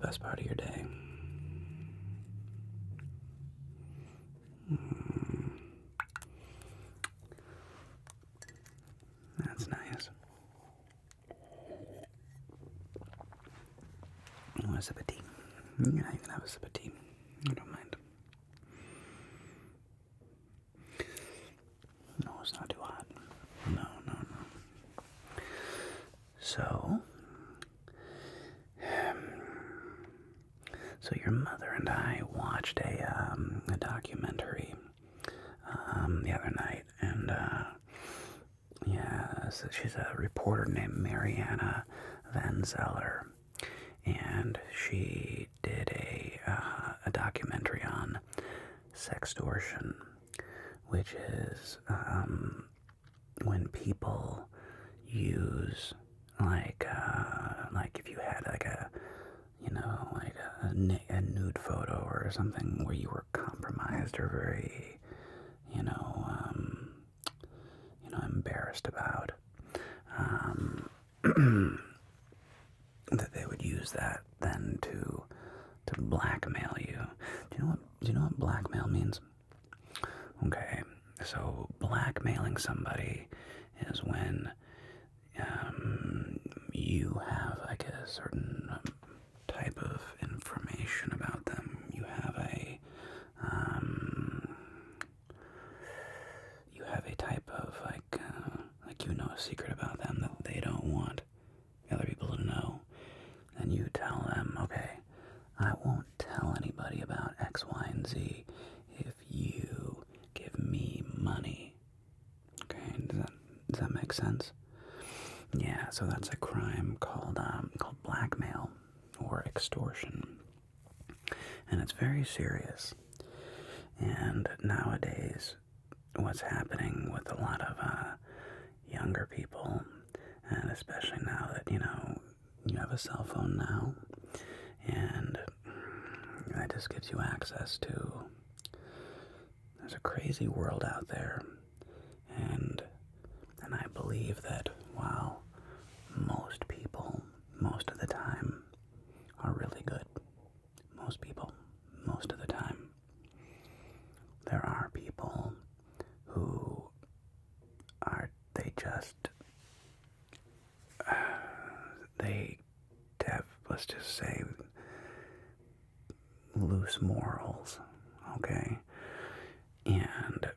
best part of your day? That's nice. You want a sip of tea? Yeah, you can have a sip of tea. I don't mind. No, it's not too hot. No. So your mother and I watched a documentary the other night, and yeah, so she's a reporter named Mariana Van Zeller, and she did a documentary on sextortion, which is when people use like if you had like a a nude photo or something where you were compromised or very embarrassed about, that they would use that then to blackmail you. Do you know what blackmail means? Okay, so blackmailing somebody is when you have like a certain type of information about them. You have a type of a secret about them that they don't want other people to know, and you tell them, okay, I won't tell anybody about X, Y, and Z if you give me money. Okay, does that make sense? Yeah, so that's a crime called blackmail or extortion, and it's very serious. And nowadays, what's happening with a lot of younger people, and especially now that you have a cell phone now, and that just gives you access to. There's a crazy world out there, and I believe that while most people, most of the time, are really good, most people, most of the time, there are people who they have, let's just say, loose morals, okay? And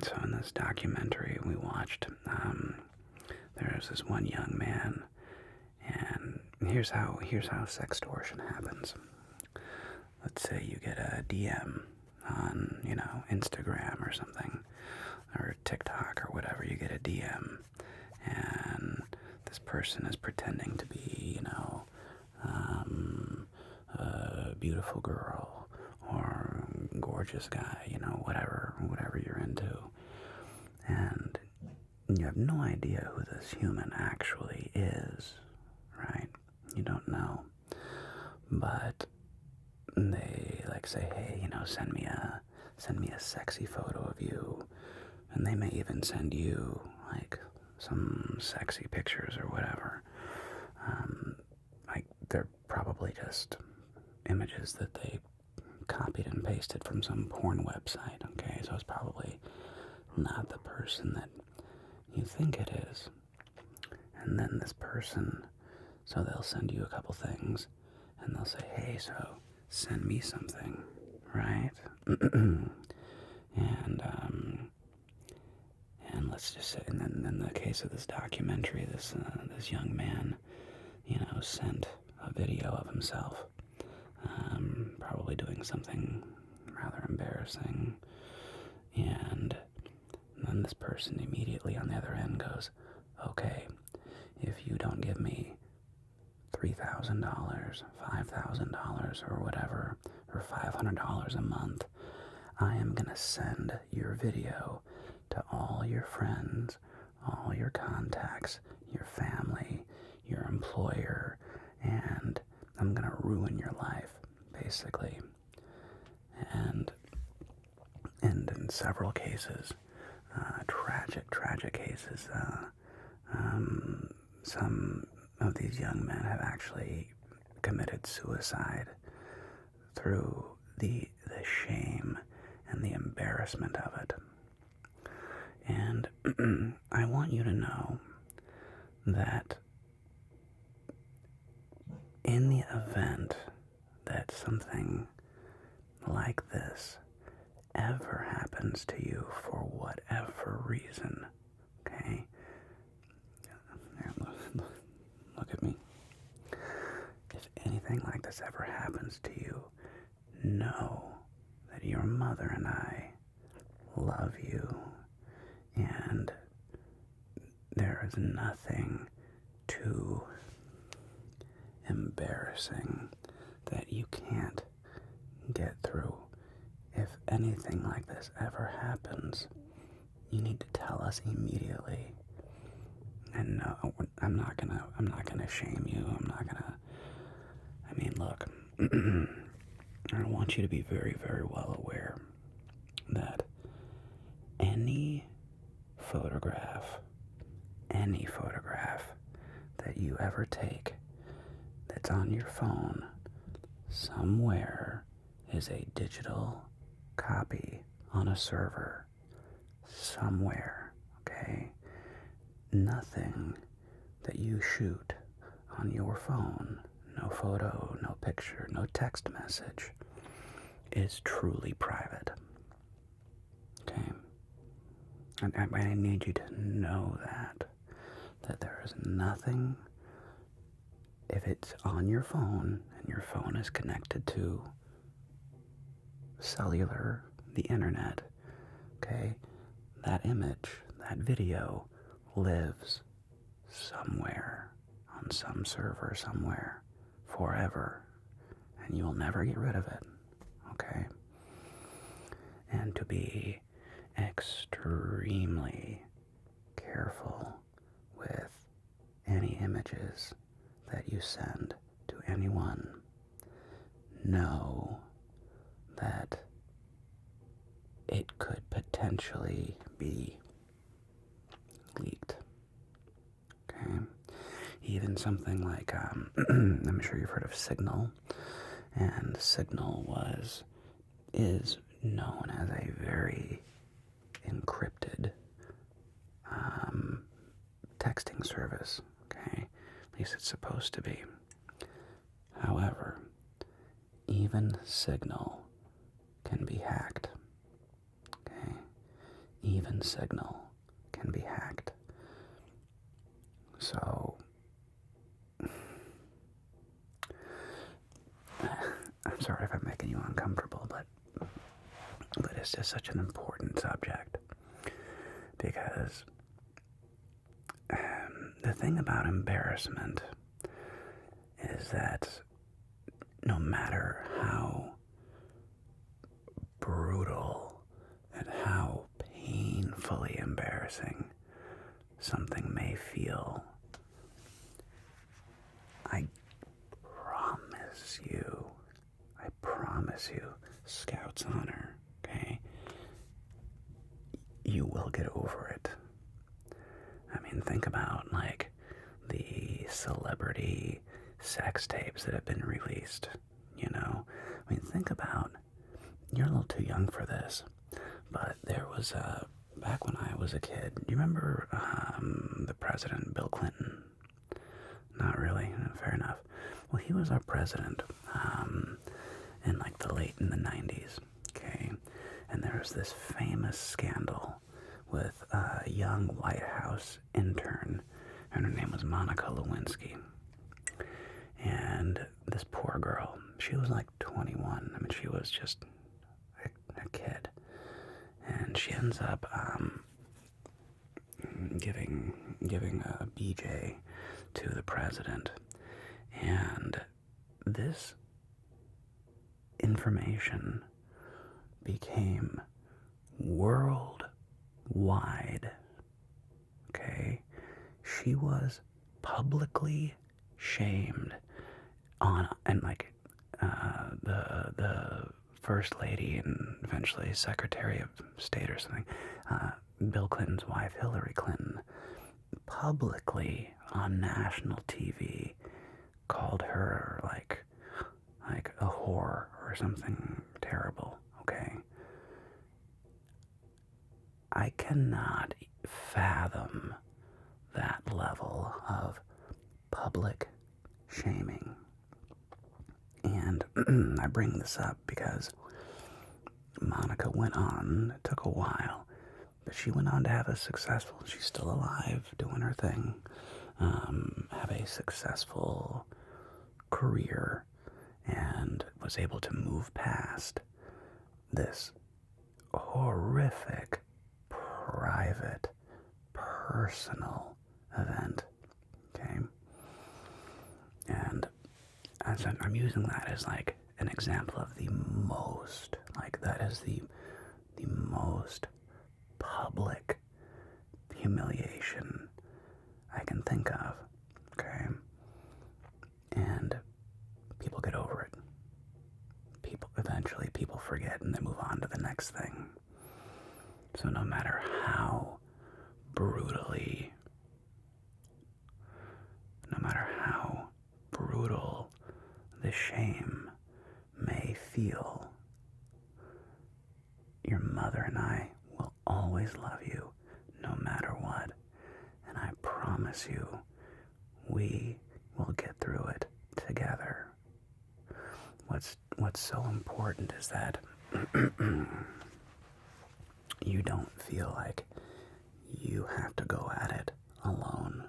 so in this documentary we watched, there's this one young man, and here's how sextortion happens. Let's say you get a DM on, Instagram or something, or TikTok or whatever. You get a DM, and this person is pretending to be, a beautiful girl or gorgeous guy, whatever you're into, and you have no idea who this human actually is, right? You don't know, but they say, hey, send me a sexy photo of you, and they may even send you like some sexy pictures or whatever. They're probably just images that they copied and pasted from some porn website, okay? So it's probably not the person that you think it is. And then this person, so they'll send you a couple things, and they'll say, hey, so send me something, right? And let's just say, and then in the case of this documentary, this young man, sent a video of himself, probably doing something rather embarrassing, and then this person immediately on the other end goes, okay, if you don't give me $3,000, $5,000 or whatever, or $500 a month, I am going to send your video to all your friends, all your contacts, your family, your employer, and I'm going to ruin your life, basically. And in several cases, tragic cases, some of these young men have actually committed suicide through the shame and the embarrassment of it. And I want you to know that in the event that something like this ever happens to you for whatever reason, okay? Look at me. If anything like this ever happens to you, know that your mother and I love you, and there is nothing too embarrassing that you can't get through. If anything like this ever happens, you need to tell us immediately. And no, I'm not gonna shame you. Look, I want you to be very, very well aware that any photograph that you ever take that's on your phone somewhere is a digital copy on a server somewhere, okay? Nothing that you shoot on your phone, no photo, no picture, no text message, is truly private, okay? And I need you to know that there is nothing, if it's on your phone and your phone is connected to cellular, the internet, okay, that image, that video lives somewhere on some server somewhere forever, and you'll never get rid of it, okay? And to be extremely careful with any images that you send to anyone. Know that it could potentially be leaked. Okay? Even something like, I'm sure you've heard of Signal, and Signal is known as a very encrypted texting service, okay? At least it's supposed to be. However, even Signal can be hacked, okay? Even Signal can be hacked. So, I'm sorry if I'm making you uncomfortable, but it's just such an important subject, because the thing about embarrassment is that no matter how brutal and how painfully embarrassing something may feel, I promise you, Scout's honor, okay, you will get over it. I mean, think about, like, the celebrity sex tapes that have been released, you know? I mean, think about, you're a little too young for this, but there was, back when I was a kid, do you remember the president, Bill Clinton? Not really, fair enough. Well, he was our president in, like, in the 90s, okay? And there was this famous scandal with a young White House intern, and her name was Monica Lewinsky. And this poor girl, she was like 21. I mean, she was just a kid. And she ends up giving a BJ to the president. And this information became worldwide, okay? She was publicly shamed and like the first lady and eventually Secretary of State or something, Bill Clinton's wife, Hillary Clinton, publicly on national TV called her like a whore or something terrible, okay? I cannot fathom that level of public shaming. And I bring this up because Monica went on, it took a while, but she went on to have a successful, she's still alive, doing her thing, have a successful career, and was able to move past this horrific, private, personal event, okay? And as I'm using that as like an example of the most, like that is the most public humiliation I can think of, okay? And people get over it. Eventually people forget and they move on to the next thing. So no matter how brutally, no matter how brutal the shame may feel, your mother and I will always love you no matter what. And I promise you, we will get through it together. What's so important is that you don't feel like you have to go at it alone.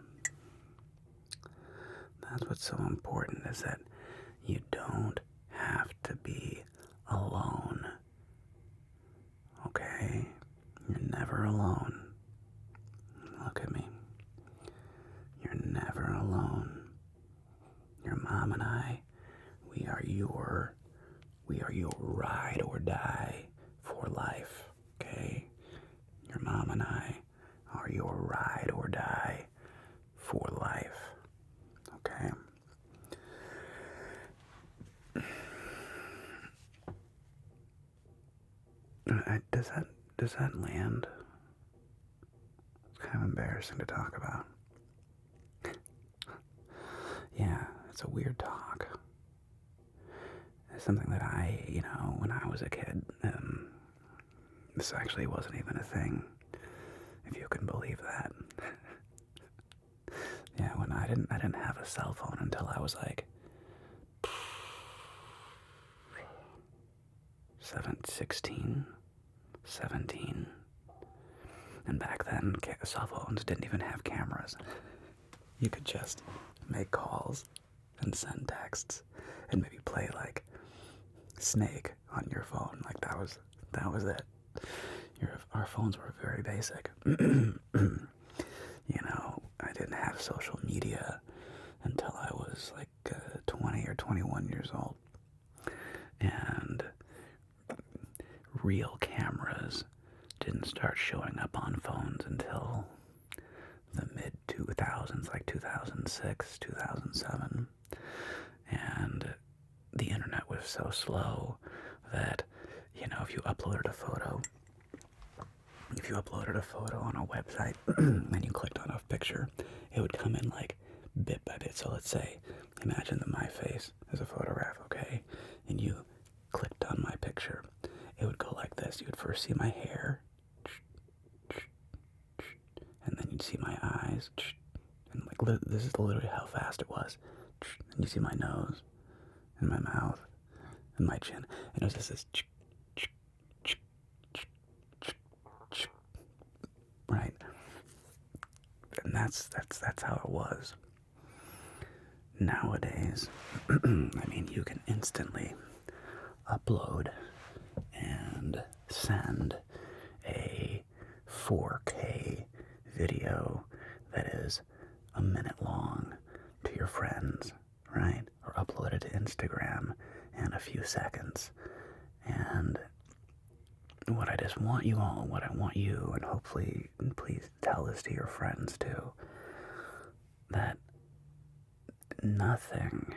That's what's so important, is that you don't have to be alone. Okay? You're never alone. Look at me. You're never alone. Your mom and I, we are your ride or die for life, okay? Your mom and I are your ride or die for life, okay? Does that land? It's kind of embarrassing to talk about. Yeah, it's a weird talk. It's something that when I was a kid, this actually wasn't even a thing, if you can believe that. Yeah, when I didn't have a cell phone until I was like 17. And back then, cell phones didn't even have cameras. You could just make calls and send texts and maybe play like Snake on your phone. Like that was it. Our phones were very basic. I didn't have social media until I was like 20 or 21 years old. And real cameras didn't start showing up on phones until the mid-2000s, like 2006, 2007. And the internet was so slow that, if you uploaded a photo on a website and you clicked on a picture, it would come in like bit by bit. So let's say, imagine that my face is a photograph, okay? And you clicked on my picture. It would go like this. You would first see my hair, and then you'd see my eyes, and like this is literally how fast it was. And you see my nose, and my mouth, and my chin, and it was just this, right? And that's how it was. Nowadays, you can instantly upload and send a 4K video that is a minute long to your friends, right? Or upload it to Instagram in a few seconds. And what I want you, and hopefully please tell this to your friends too, that nothing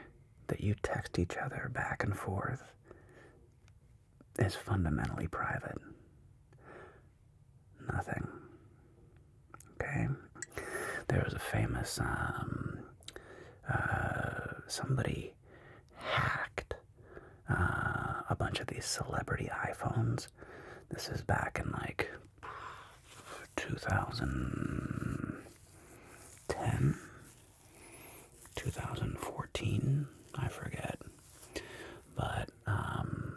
that you text each other back and forth is fundamentally private. Nothing. Okay? There was a famous somebody hacked a bunch of these celebrity iPhones. This is back in like 2010, 2014, I forget. But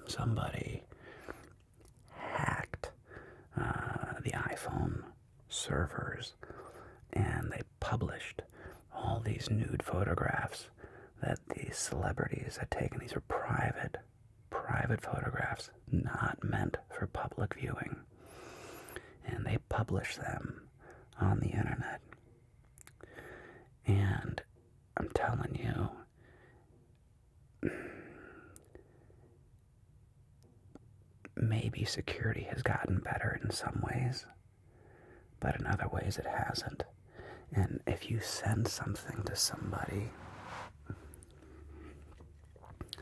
somebody hacked the iPhone servers, and they published all these nude photographs that these celebrities had taken. These are private photographs, not meant for public viewing. And they published them on the internet. And I'm telling you, maybe security has gotten better in some ways, but in other ways it hasn't. And if you send something to somebody,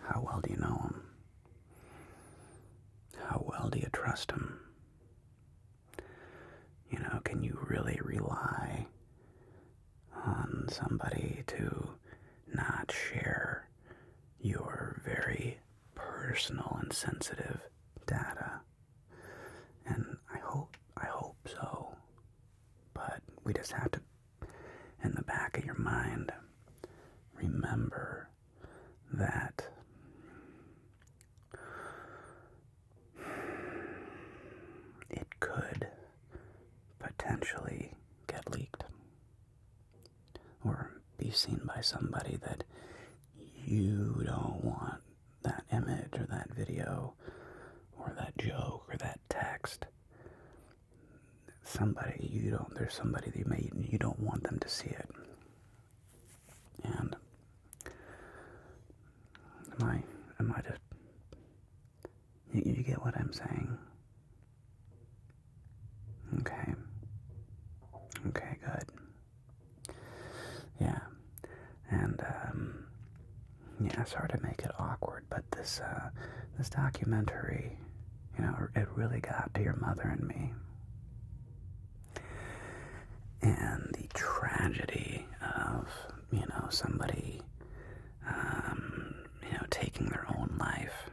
how well do you know them? How well do you trust them? You know, can you really rely on somebody to not share your very personal and sensitive data? And I hope so. But we just have to, in the back of your mind, remember that it could potentially get leaked or be seen by somebody that you don't want that image or that video or that joke or that text. There's somebody that you don't want them to see it. And am I just, you get what I'm saying? Okay, good. Yeah, and, sorry to make it awkward, but this documentary, it really got to your mother and me. And the tragedy of, somebody, taking their own life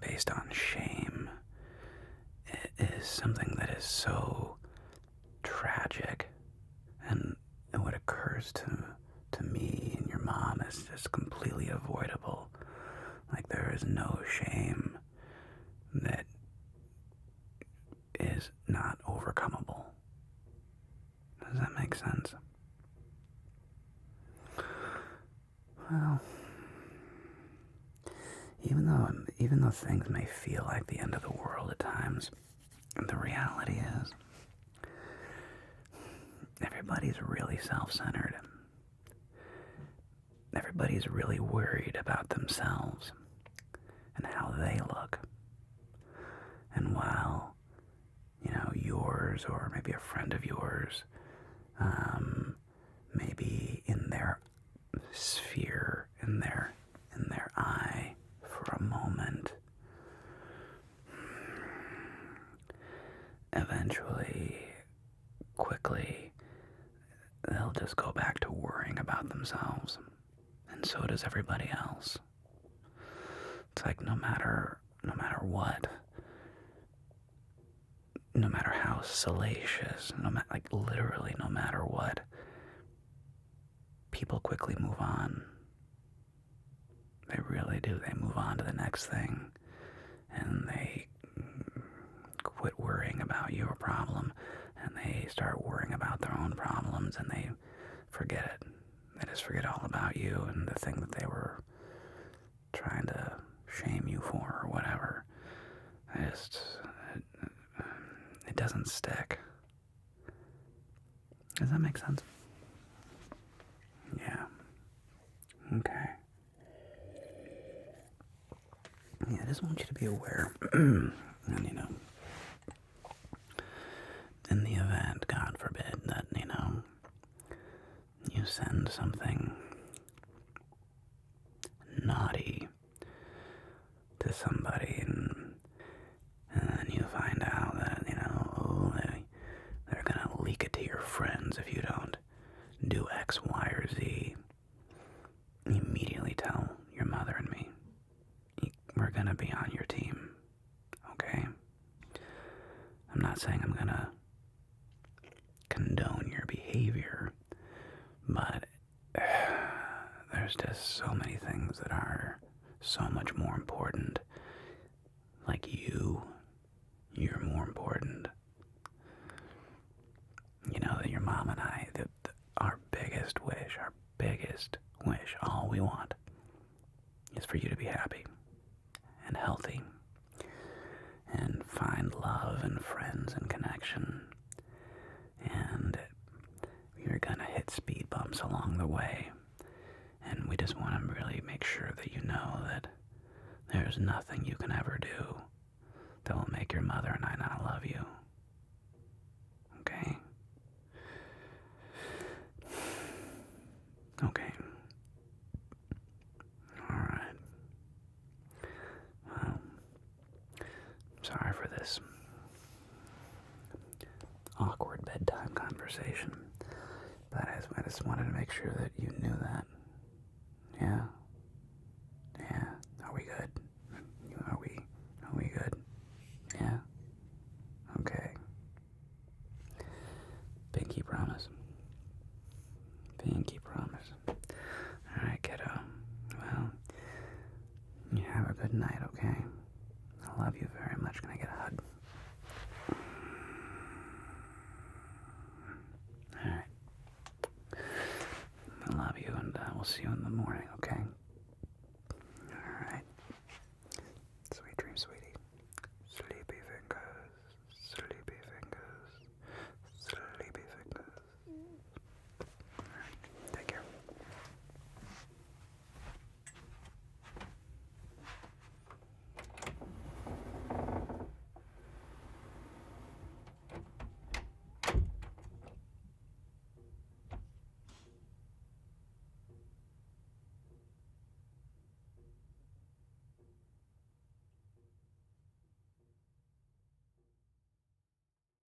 based on shame is something that is so tragic. And what occurs to me and your mom is just completely avoidable. Like, there is no shame that is not overcomable. Does that make sense? Well, even though things may feel like the end of the world at times, the reality is everybody's really self-centered. Everybody's really worried about themselves and how they look. And while, yours or maybe a friend of yours, maybe in their sphere, in their eye for a moment, eventually, quickly, they'll just go back to worrying about themselves. And so does everybody else. It's like no matter what, no matter how salacious, literally no matter what, people quickly move on. They really do. They move on to the next thing, and they quit worrying about your problem, and they start worrying about their own problems, and they forget it. They just forget all about you and the thing that they were trying to shame you for or whatever. It doesn't stick. Does that make sense? Yeah. Okay. Yeah, I just want you to be aware. And, in the event, God forbid, that, you send something naughty to somebody and then you find out that, they're gonna leak it to your friends if you don't do X, Y, or Z. gonna be on your team, okay? I'm not saying I'm gonna condone your behavior, but there's just so many things that are so much more important. Like you're more important. You know that your mom and I, our biggest wish, all we want is for you to be happy and healthy and find love and friends and connection. And you're gonna hit speed bumps along the way. And we just want to really make sure that you know that there's nothing you can ever do that will make your mother and I not love you. Okay? Okay. Alright. Well, sorry for this awkward bedtime conversation. But I just wanted to make sure that you knew that. Yeah? Yeah? Are we good? Are we good? Yeah? Okay. Pinky promise. Pinky promise. Alright, kiddo. Well, you have a good night, okay? I love you very much. Can I get a hug? Alright. I love you, and we'll see you in the morning, okay?